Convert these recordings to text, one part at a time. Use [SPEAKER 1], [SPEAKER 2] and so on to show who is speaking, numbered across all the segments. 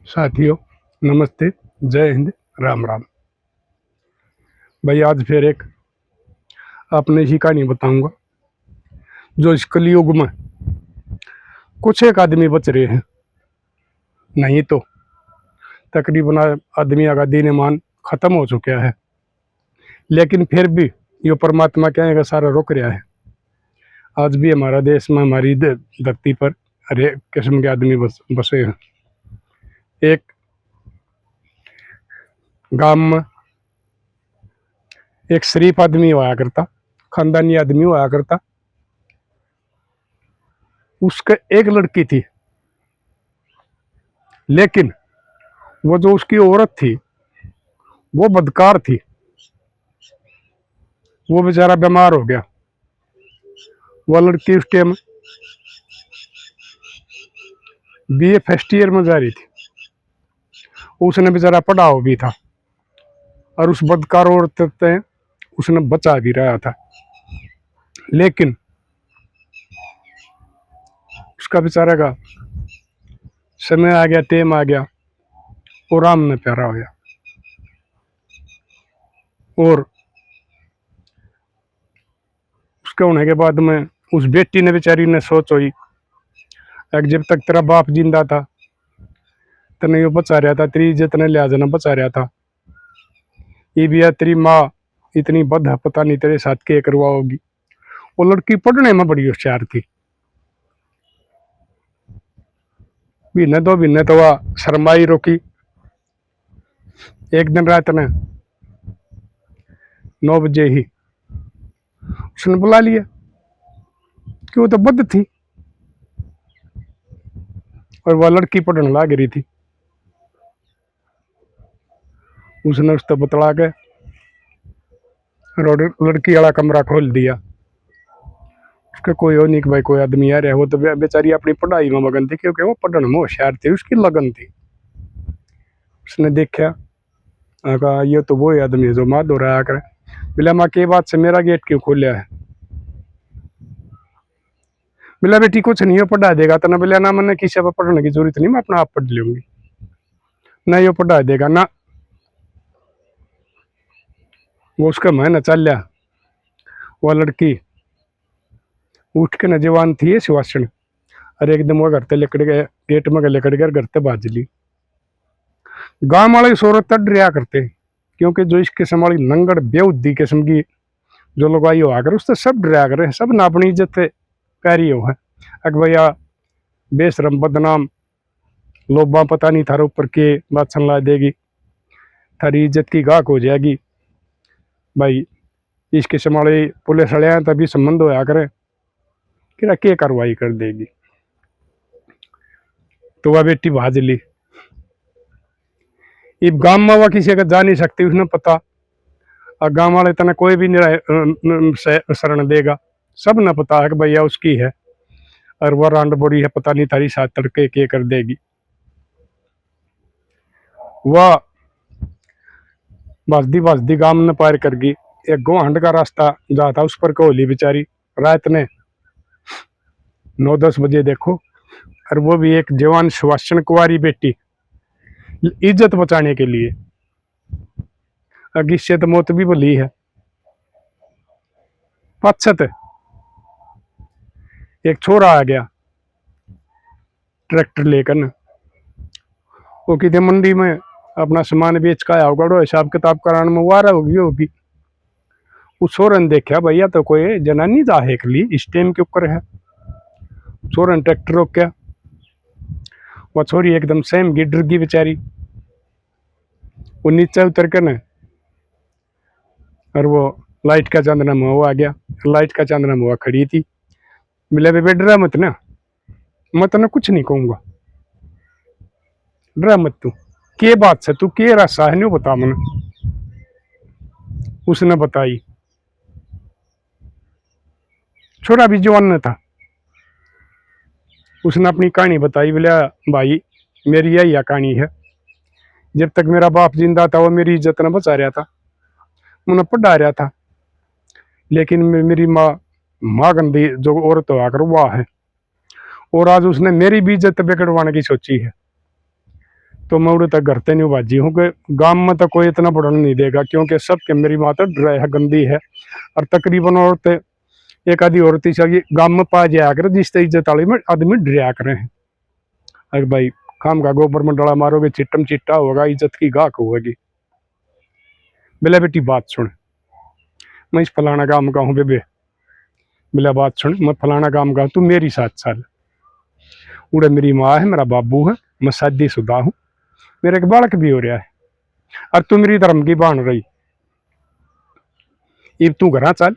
[SPEAKER 1] साथियों, नमस्ते, जय हिंद, राम राम। भाई आज फिर एक अपने ही कहानी बताऊंगा जो इस कलयुग में कुछ एक आदमी बच रहे हैं, नहीं तो तकरीबन आदमी का दिन ईमान खत्म हो चुका है। लेकिन फिर भी यो परमात्मा क्या है सारा रोक रहा है। आज भी हमारा देश में, हमारी धरती पर हर एक किस्म के आदमी बसे हैं। एक गांव में एक शरीफ आदमी हुआ करता, खानदानी आदमी हुआ करता। उसके एक लड़की थी, लेकिन वो जो उसकी औरत थी वो बदकार थी। वो बेचारा बीमार हो गया। वो लड़की उस टाइम बीए फर्स्ट ईयर में जा रही थी। उसने बेचारा पढ़ा हो भी था और उस बदकार औरत से उसने बचा भी रहा था। लेकिन उसका बेचारा का समय आ गया, टाइम आ गया और राम ने प्यारा हो गया। और उसके होने के बाद में उस बेटी ने बेचारी ने सोच हुई, जब तक तेरा बाप जिंदा था तने यो बचा रहा था, तेरी इज्जत ने लिहाज न बचा रहा था। ये भी तेरी माँ इतनी बद है, पता नहीं तेरे साथ क्या करवा होगी। वो लड़की पढ़ने में बड़ी होशियार थी। महीने दो महीने तो वह शर्माई रोकी। एक दिन रात ने 9 बजे ही उसने बुला लिया कि वो तो बद थी और वह लड़की पढ़ने लग रही थी। उसने उसको बतला के लड़की वाला कमरा खोल दिया। उसका कोई हो नहीं कि भाई कोई आदमी आ रहा है। वो तो बेचारी अपनी पढ़ाई में मगन थी, क्योंकि वो पढ़ने में होशियार थी, उसकी लगन थी। उसने देखा, कहा ये तो वो आदमी है जो माँ दो रहा करे। बोला माँ के बात से मेरा गेट क्यों खोलिया है? बोला बेटी कुछ नहीं हो, पढ़ा देगा तो ना। बोला ना, मैंने किसी पर पढ़ने की जरूरत नहीं, मैं अपना आप पढ़ लूंगी। ना ये पढ़ा देगा ना। वो उसका महीना चल लिया। वह लड़की उठ के न जवान थी सुवासण, और एकदम वो घर ते लेकड़ गए, गेट में लेकड़ गए, घर ते बाज ली। गांव वाले शोर तड़ रहा करते, क्योंकि जो इस किस्म वाली नंगड़ बेउद्दी किस्म की जो लगाई हो आकर उससे सब डरा करे, सब ना अपनी इज्जत प्यारी हो है। अग भैया बेशरम बदनाम लोबा, पता नहीं थारे ऊपर के बात ला देगी, थारी इज्जत की गाहक हो जाएगी। भाई इस किस्म वाले पुलिस वाले हैं तभी संबंध होया करे, कि क्या कार्रवाई कर देगी। तो वह बेटी भाज ली। इब गांव में वह किसी का जा नहीं सकती, उसने पता। और गांव वाले तना कोई भी नहीं शरण देगा, सब न पता है कि भैया उसकी है और वह रांड बोड़ी है, पता नहीं थारी साथ तड़के के कर देगी। वह बसदी गांव ने पार कर गई। एक गोहंड का रास्ता जाता उस पर कोहली बेचारी रात ने 9-10 बजे देखो, और वो भी एक जवान सुवासन कुंवारी बेटी इज्जत बचाने के लिए। अगी से तो मौत भी भली है। पछत एक छोरा आ गया ट्रैक्टर लेकर न, वो कितने मंडी में अपना सामान बेच का आया होगा, हिसाब किताब कराने में वारा होगी। उस छोरे ने देखा भैया तो कोई जनानी जा हेक ली, इस टाइम के ऊपर है। छोरे ने ट्रैक्टर रोका। वह छोरी एकदम सेम गिर गई बेचारी। वो नीचे उतर कर न, और वो लाइट का चांदना मुआ आ गया। लाइट का चांदना मुआ खड़ी थी। मिला बेबे डरा मत ना, मैं तेना कुछ नहीं कहूंगा, डरा मत तू। के बात से तू के रास्ता है नहीं बता मन। उसने बताई। छोरा भी जवान न था। उसने अपनी कहानी बताई। बोला भाई मेरी यही कहानी है, जब तक मेरा बाप जिंदा था वो मेरी इज्जत न बचा रहा था, उन्हें पढ़ा रहा था। लेकिन मेरी माँ गंदी जो औरत हो आकर वह है, और आज उसने मेरी भी इज्जत बिगड़वाने की सोची है। तो मैं उड़े तक घर ते नहीं बाजी हूँ कि गांव में तो कोई इतना बढ़न नहीं देगा, क्योंकि सबके मेरी माता ड्राई है, गंदी है। और तकरीबन औरतें एक आधी औरत चाहिए गांव में पा जाया कर जिससे इज्जत वाली में आदमी डरिया करे हैं। अरे भाई, काम का गोबर में डला मारोगे चिट्टम चिट्टा होगा, इज्जत की गाहक होगी। बोले बेटी बात सुन, मैं इस फलाना काम का हूँ बेबे। बोला बात सुन, मैं फलाना काम का हूँ, तू मेरी 7 साल। उड़े मेरी माँ है, मेरा बाबू है, मैं शादीशुदा हूँ, मेरे एक बालक भी हो रहा है, और तू मेरी धर्म की बान रही। अब तू घर चल,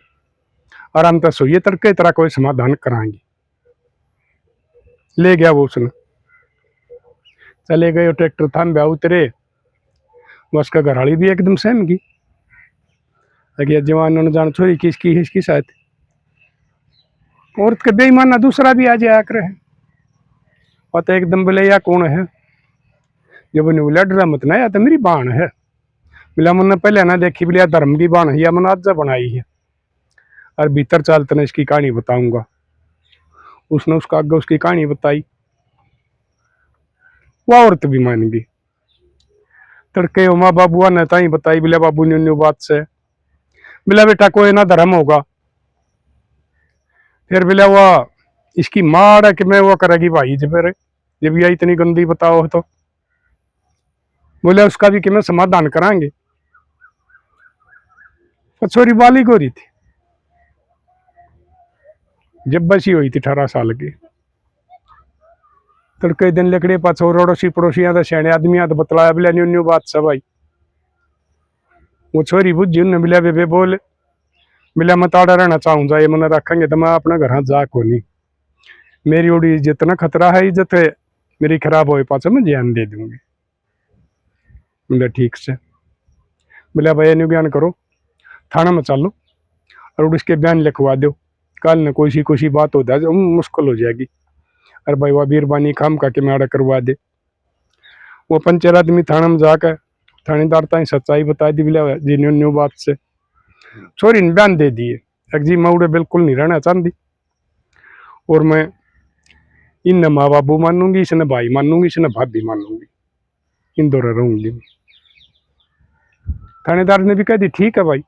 [SPEAKER 1] आराम से सोइए, तड़के तेरा कोई समाधान कराएंगे। ले गया वो उसने, चले गए। ट्रैक्टर थाम ब्याह उतरे, उसका घरवाली भी एकदम सहम गई। अगे जवान ने जान छोरी किसकी है, इसकी शायद औरत के बेईमाना दूसरा भी आ जाया करे। और तो एकदम बोले या कौन है, जब उन्हें बोला डरा मत ना, या तो मेरी बाण है। बोला मैंने पहले ना देखी, बोलिया धर्म की बाण है या मैंने आज बनाई है। और भीतर चलते ना इसकी कहानी बताऊंगा। उसने उसका आगे उसकी कहानी बताई, वह औरत भी मान गई। तड़के माँ बाबुआ ने ताई बताई, बोले बाबू ने न्यू बात से। बोला बेटा कोई ना धर्म होगा। फिर बोला वह इसकी मार है कि मैं वो करेगी भाई जब यह इतनी गंदी बताओ तो। बोले उसका भी कि मैं समाधान कराएंगे। तो छोरी बालिक हो रही थी, जब बसी हुई थी 18 साल की। तड़के दिन लकड़े पाछो रोड़ोसी पड़ोसिया तो सियाने आदमी तो बतलाया, बोले न्यू न्यू बात से भाई। वो छोरी बुझी, उन्हें मिला बेबे बोल। मिला मैं ताड़ा रहना चाहूँ जाए, मैंने रखेंगे तो मैं अपने घर जा को नहीं, मेरी ओडी इज्जत ना खतरा है, इज्जत है मेरी खराब हो पाछो मैं जान दे दूंगी। बोले ठीक से। बोले भैया न्यू बयान करो, थाना में चलो और उसके बयान लिखवा दो, कल न कोई सी बात हो जाए मुश्किल हो जाएगी। अरे भाई वह बीरबानी काम का के मैं करवा दे। वो पंचर आदमी थाना में जाकर थानेदार ताई सच्चाई बता दी। बोले जी न्यू न्यू बात से छोरी ने बयान दे दिए, जी मैं उड़े बिल्कुल नहीं रहना चाहती, और मैं इन माँ बाबू मानूंगी, इसने भाई मानूंगी, इसने भाभी मानूंगी, इन दोनों रहूंगी। थानेदार ने भी कह दी ठीक है भाई,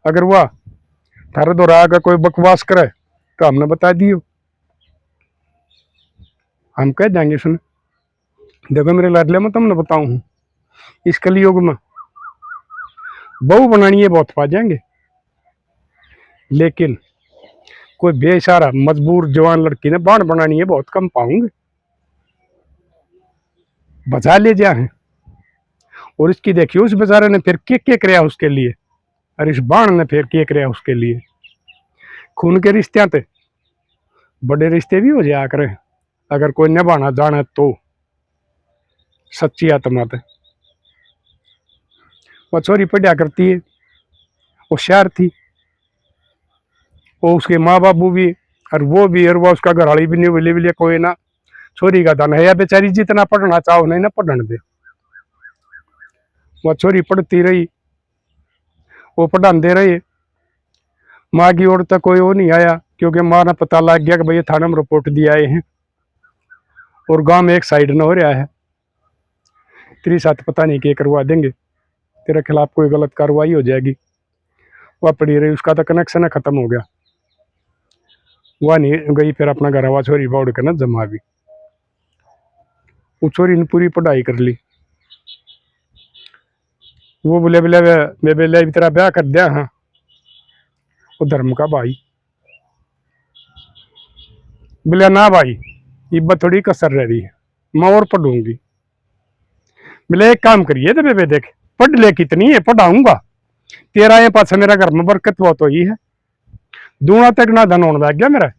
[SPEAKER 1] अगर वह थारे दोरा आकर कोई बकवास करे तो हमने बता दियो, हम कह देंगे। सुन देखो मेरे लाडले में तुमने बताऊं, इस कलयुग में बहू बनानी है बहुत पा जाएंगे, लेकिन कोई बेसारा मजबूर जवान लड़की ने बाण बनानी है बहुत कम पाऊंगे। बजा ले जा है, और इसकी देखिए उस बेचारे ने फिर के कराया उसके लिए, और इस बाण ने फिर के कराया उसके लिए। खून के रिश्ते थे, बड़े रिश्ते भी हो जाया करे अगर कोई निभाना जाने तो, सच्ची आत्मा थे। वो छोरी पढ़िया करती है, होशियार थी, वो उसके माँ बाबू भी और वो भी, और वो उसका घरवाली भी नहीं बोले कोई ना छोरी का धन है या बेचारी जितना पढ़ना चाहो नहीं ना पढ़ने दे। वह छोरी पढ़ती रही, वो पढ़ाते रहे। माँ की ओर तक कोई वो नहीं आया, क्योंकि माँ ने पता लग गया कि भैया थाने में रिपोर्ट दिए आए हैं और गांव में एक साइड न हो रहा है, तेरी साथ पता नहीं क्या करवा देंगे, तेरे खिलाफ कोई गलत कार्रवाई हो जाएगी। वह पड़ी रही, उसका तो कनेक्शन खत्म हो गया। वह नहीं गई, फिर अपना घर आवा छोरी बाउड़ के ना जमा भी। वो छोरी ने पूरी पढ़ाई कर ली। वो बोले बोले बेबे तेरा ब्याह कर दिया। हाँ, वो धर्म का भाई बोले ना भाई, इब्बत थोड़ी कसर रह रही है, मैं और पढ़ूंगी। बोले एक काम करिए तो बेबे देख, पढ़ ले कितनी है पढ़ाऊंगा, तेरा ये पास मेरा घर में बरकत बहुत हुई है, दूना तक ना धन होने लग गया मेरा।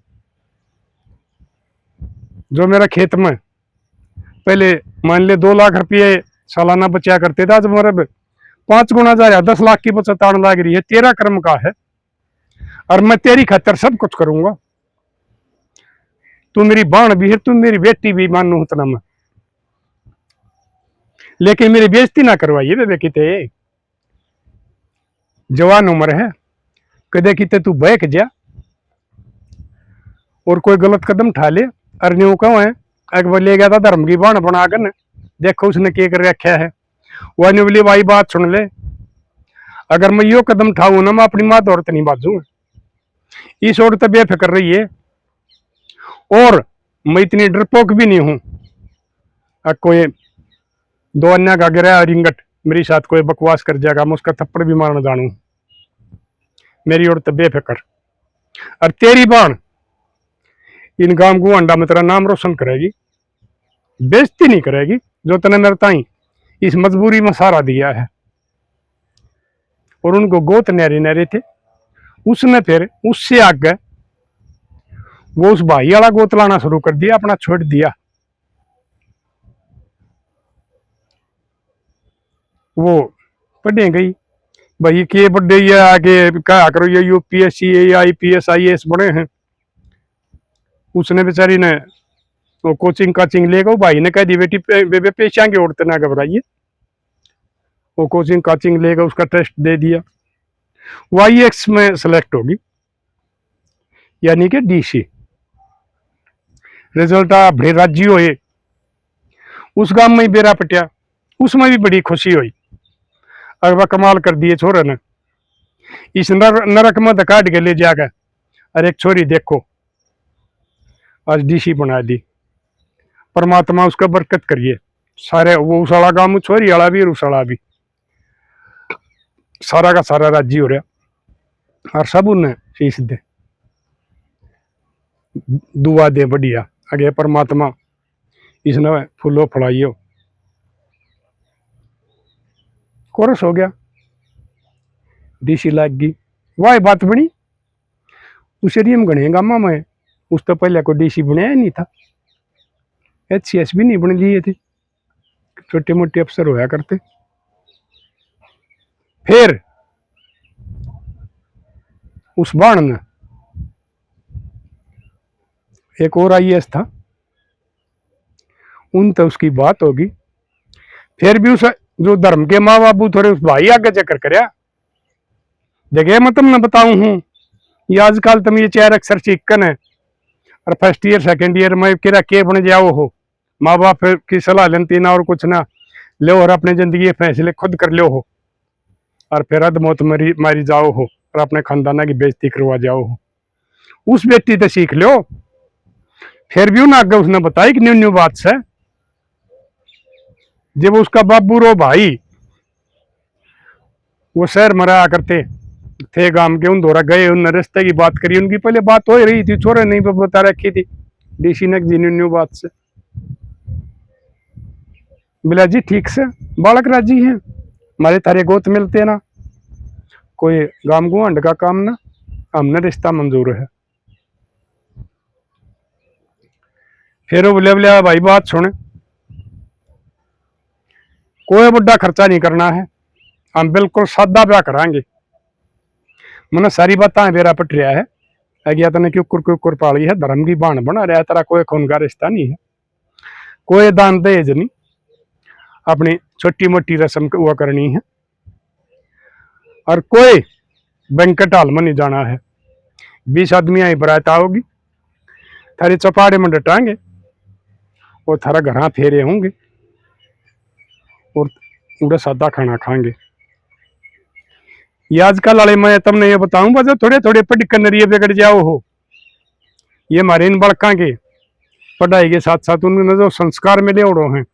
[SPEAKER 1] जो मेरा खेत में पहले मान ले 2 लाख रुपये सालाना बचा करते थे, आज मेरे 5 गुना जा रहा, 10 लाख की बचत आने लग रही है। तेरा कर्म का है और मैं तेरी खातर सब कुछ करूंगा। तू मेरी बाण भी है, तू मेरी बेटी भी मानू उतना मैं, लेकिन मेरी बेइज्जती ना करवाइए बेबे किते, जवान उम्र है, कदे किते तू बहक जा और कोई गलत कदम उठा ले। और न्यू कहो है एक बार ले गया था धर्म की बाण बनाकर न, देखो उसने क्या कर रखा है। वो ने बोली भाई बात सुन ले, अगर मैं यो कदम उठाऊं ना मैं अपनी माँ औरत नहीं बाजू, इस औरत बेफिक्र रही है, और मैं इतनी डरपोक भी नहीं हूं कोई दो अन्य का गिरा रिंगट मेरे साथ कोई बकवास कर जाएगा मैं उसका थप्पड़ भी मारना जानू। मेरी औरत बेफिक्र, और तेरी बाण इन गांव को अंडा में तेरा नाम रोशन करेगी, बेइज्जती नहीं करेगी, जो तने मेरे ताई इस मजबूरी में सहारा दिया है। और उनको गोत न्यारे न्यारे थे, उसने फिर उससे आगे वो उस भाई वाला गोत लाना शुरू कर दिया, अपना छोड़ दिया। वो पढ़े गई भाई के बड़े ये आगे क्या करो, ये यूपीएससी आईपीएस आईएएस बड़े हैं। उसने बेचारी ने वो कोचिंग काचिंग लेगा, भाई ने कह दी बेटी पेशा की औरत ना घबराइए, वो कोचिंग काचिंग लेगा, उसका टेस्ट दे दिया, वो आईएएस में सेलेक्ट होगी, यानी कि डीसी। रिजल्ट आ बड़े राजी हुए, उस गांव में ही बेरा पटिया, उसमें भी बड़ी खुशी हुई। अगवा कमाल कर दिए छोरे ने, इस नरक में काट के ले जाकर, अरे एक छोरी देखो आज डीसी बना दी, परमात्मा उसका बरकत करिए। सारे वो उस वाला गांव छोरी वाला भी और उस वाला भी सारा का सारा राजी हो रहा, और सब उन्हें शीश दे दुआ दे बढ़िया, आगे परमात्मा इसने फूलो फड़ाइयो। कोरस हो गया, डीसी लाग गई, वाह बात बनी। उस एरिया में गणे गामा में उस तो पहले कोई डीसी बनाया नहीं था, एचसीएस भी नहीं बन लिए थे, छोटे मोटे अफसर होया करते। फिर उस बाण ने एक और आईएएस था, उन तो उसकी बात होगी, फिर भी उस जो धर्म के माँ बाबू थोड़े उस भाई आगे चक्कर करया जगह मैं तुमने बताऊं हूं, ये आजकल तुम ये 4 अक्षर चिकन है, और फर्स्ट ईयर सेकंड ईयर में किरा के बन जाओ हो, माँ बाप की सलाह लेती ना और कुछ ना लो, और अपने जिंदगी के फैसले खुद कर लो हो, और फिर अध मौत मारी जाओ हो, और अपने खानदाना की बेइज्जती करवा जाओ हो। उस व्यक्ति तो सीख लो। फिर भी उन्हें आगे उसने बताई कि न्यू न्यू बात से, जब उसका बाबू रो भाई वो शहर में रहा करते थे, गांव के उन दौरा गए, उन रिश्ते की बात करी, उनकी पहले बात हो रही थी, छोरे नहीं बता रखी थी, डीसी ने जी न्यू बात से मिला जी ठीक से बालक राजी है, हमारे थारे गोत मिलते ना, कोई गांव गुआंड का काम ना, हमने रिश्ता मंजूर है। फिर वो बोले बोले भाई बात सुन, कोई बड़ा खर्चा नहीं करना है, हम बिल्कुल सादा ब्याह कराएंगे। मैंने सारी बातें बेरा पट रहा है, गया तने क्यों कुर पाली है, धर्म की बाण बना रहा है, तेरा कोई खून का रिश्ता नहीं है, कोई दान दहेज नहीं, अपनी छोटी मोटी रस्म हुआ करनी है, और कोई बैंकट हाल में नहीं जाना है। 20 आदमी आई बरात आओगी, थारी चौपाड़े में डटाएंगे और थारा घर फेरे होंगे और पूरा सादा खाना खाएंगे। ये आजकल वाले मैं तुमने ये बताऊं बस थोड़े थोड़े पढ़ कर नरिये बिगड़ जाओ हो, ये हमारे इन बड़का के पढ़ाई के साथ साथ उनमें जो संस्कार मिले और हैं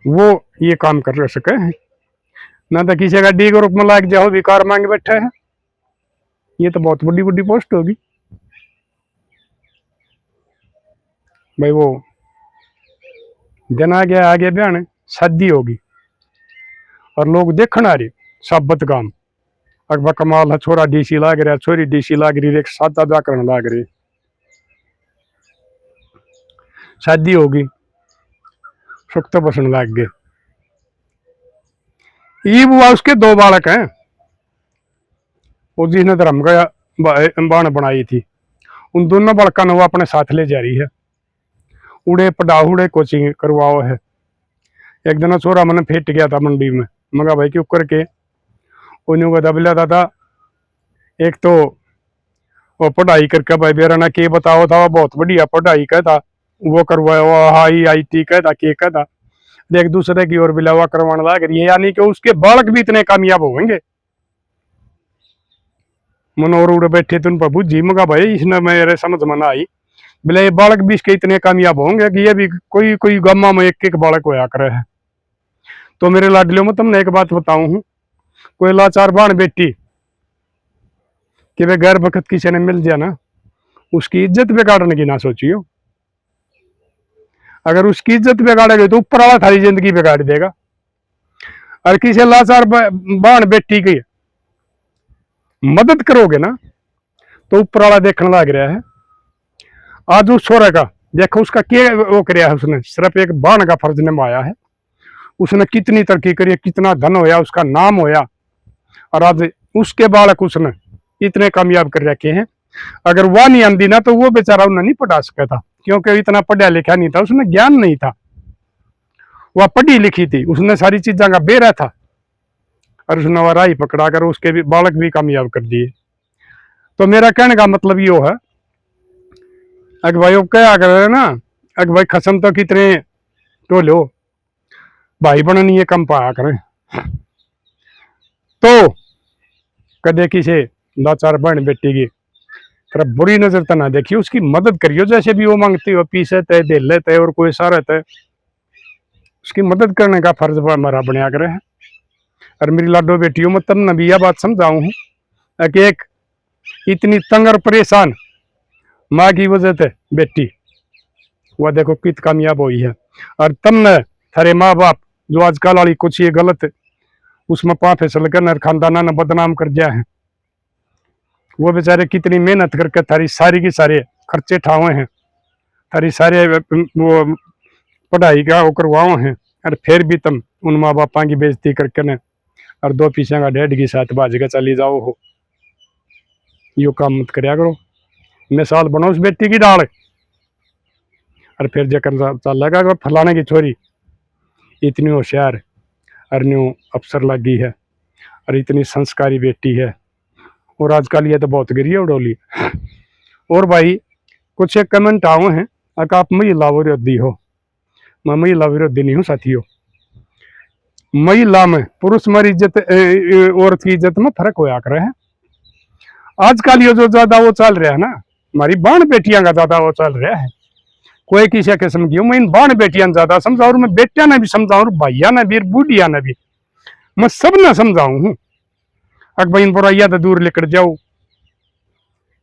[SPEAKER 1] वो ये काम कर सके हैं, ना तो किसी का डी ग्रुप में लाग जाओ विकार मांगे बैठे हैं, ये तो बहुत बड़ी बड़ी पोस्ट होगी भाई। वो दिन आ गया आगे बयान शादी होगी और लोग देखना आ रहे साबत काम, अकबा कमाल है, छोरा डीसी लाग रहा, छोरी डीसी लाग रही, एक सादा व्याकरण लाग रही, शादी होगी, सुख तो बसन लाग गए। ईब हुआ उसके 2 बालक हैं, और जिसने धर्म का बाण बनाई थी, उन दोनों बालकों ने वो अपने साथ ले जा रही है, उड़े पढ़ाओ उड़े कोचिंग करवाओ है। एक दिन छोरा मैंने फेट गया था मंडी में, मगा भाई क्यों करके, उन्हें बता बोला दादा एक तो वो पढ़ाई करके भाई बेरा ना के बताओ था, वो बहुत बढ़िया पढ़ाई का था, वो करवाया, वो हाई आई टी कहता के कहता, एक दूसरे की ओर बिलावा करवाने लग रही है, यानी कि उसके बालक भी इतने कामयाब होंगे। मनोर उड़ बैठे तुम प्रभु जी मगा भाई इसने मेरे समझ में ना आई, बोले ये बालक भी इसके इतने कामयाब होंगे कि ये भी कोई कोई गामा में एक एक बालक होया करे है। तो मेरे लाडलियों में तुमने एक बात बताऊं हूं, कोई लाचार बाण बेटी कि वे गैर बखत किसी ने मिल जाए ना, उसकी इज्जत बिगाड़ने की ना सोचियो। अगर उसकी इज्जत बिगाड़ेगी तो ऊपर वाला थारी जिंदगी बिगाड़ देगा। और किसी लाचार बाण बेटी की मदद करोगे ना तो ऊपर वाला देखने लग रहा है। आज उस छोरे का देखो, उसका क्या वो कराया है, उसने सिर्फ एक बाण का फर्ज निभाया है। उसने कितनी तरक्की करी, कितना धन होया, उसका नाम होया, और आज उसके बालक उसने इतने कामयाब कर रखे हैं। अगर वह नहीं आंदी ना तो वो बेचारा उन्हें नहीं पढ़ा सका था, क्योंकि इतना पढ़ा लिखा नहीं था, उसने ज्ञान नहीं था। वह पढ़ी लिखी थी, उसने सारी चीजों का बेरा था, और उसने वह राही पकड़ा कर उसके भी बालक भी कामयाब कर दिए। तो मेरा कहने का मतलब यो है, अगर भाई क्या कर ना, अगर भाई खसम तो कितने टोलो भाई बननी ये कम पाया करें, तो कदे किसे लाचार बहन बेटी की तरफ बुरी नजर तो ना देखिए, उसकी मदद करियो, जैसे भी वो मांगती हो, पीसे तय दे लेते और कोई सारा तय, उसकी मदद करने का फर्ज हमारा बनया करे है। और मेरी लाडो बेटियों में तब नबी यह बात समझाऊं हूं कि एक इतनी तंग और परेशान माँ की वजह से बेटी वह देखो कित कामयाब हुई है। और तब न थारे माँ बाप जो आजकल वाली कुछ ये गलत उसमें पा फिसल कर खानदाना ने बदनाम कर दिया है, वो बेचारे कितनी मेहनत करके थारी सारी की सारे खर्चे ठावे हैं, थारी सारे वो पढ़ाई का वो करवाओ हैं, और फिर भी तुम उन माँ बापा की बेइज्जती करके न और दो पीछे का डेढ़ के साथ बाज के चली जाओ हो। यो काम मत करया करो, मिसाल बनो उस बेटी की डाल, और फिर जकर चल लगा अगर फलाने की छोरी इतनी होशियार और न्यू अफसर लगी है और इतनी संस्कारी बेटी है, और आजकल ये तो बहुत गिरी है उड़ोली। और भाई कुछ एक कमेंट आओ हैं, अगर आप महिला विरोधी हो, मैं महिला विरोधी नहीं हूँ साथियों। महिला में पुरुष में इज्जत औरत की इज्जत में फर्क होया करे है। आजकल ये जो ज्यादा वो चल रहा है ना, हमारी बाण बेटियां का ज्यादा वो चल रहा है। कोई किसी किस्म की मैं इन बाण बेटियां ज्यादा समझाऊ, और मैं बेटिया ने भी समझाऊ, भैया ने भी, बूढ़िया ने भी, मैं सब ने समझाऊ हूँ। अक भाई इन बुराइया तो दूर लेकर जाओ,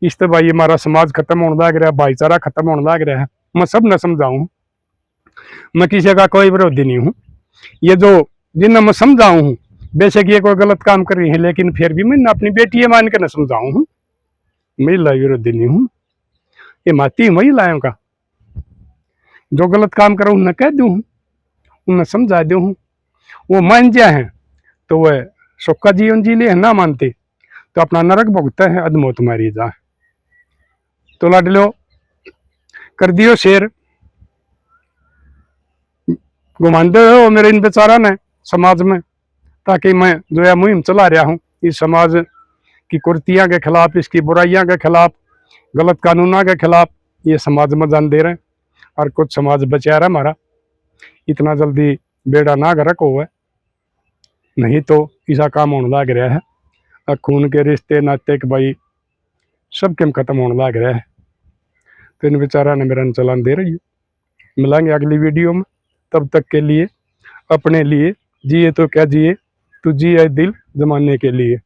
[SPEAKER 1] इस तो भाई हमारा समाज खत्म होने लग रहा है, भाईचारा खत्म होने लग रहा है। मैं सब ने समझाऊ, मैं किसी का कोई विरोधी नहीं हूँ। ये जो जिन्हें मैं समझाऊ हूँ, बेशक ये कोई गलत काम कर रही है, लेकिन फिर भी मैं अपनी बेटी मान के न समझाऊ हूँ, महिला विरोधी नहीं हूँ। ये माती महिलाओं का जो गलत काम करो उन्हें कह दूँ, उन्हें समझा दूँ, वो मान जाए हैं तो वह सुख का जीवन जी ले, ना मानते तो अपना नरक भुगता है, अधमौत मारी जा। तो लाडलो कर दियो शेर, घुमाते हो मेरे इन बेचारा ने समाज में, ताकि मैं जो है मुहिम चला रहा हूँ इस समाज की कुर्तियां के खिलाफ, इसकी बुराइयां के खिलाफ, गलत कानूनों के खिलाफ, ये समाज में जान दे रहे हैं। और कुछ समाज बचा रहा हमारा, इतना जल्दी बेड़ा ना गर्क हो, नहीं तो ऐसा काम होने लग रहा है। और खून के रिश्ते नाते के भाई सब के खत्म होने लग रहा है। तो इन बेचारा ने मेरा चलान दे रही है। मिलेंगे अगली वीडियो में, तब तक के लिए अपने लिए जिए तो क्या जिए, तू जिए दिल जमाने के लिए।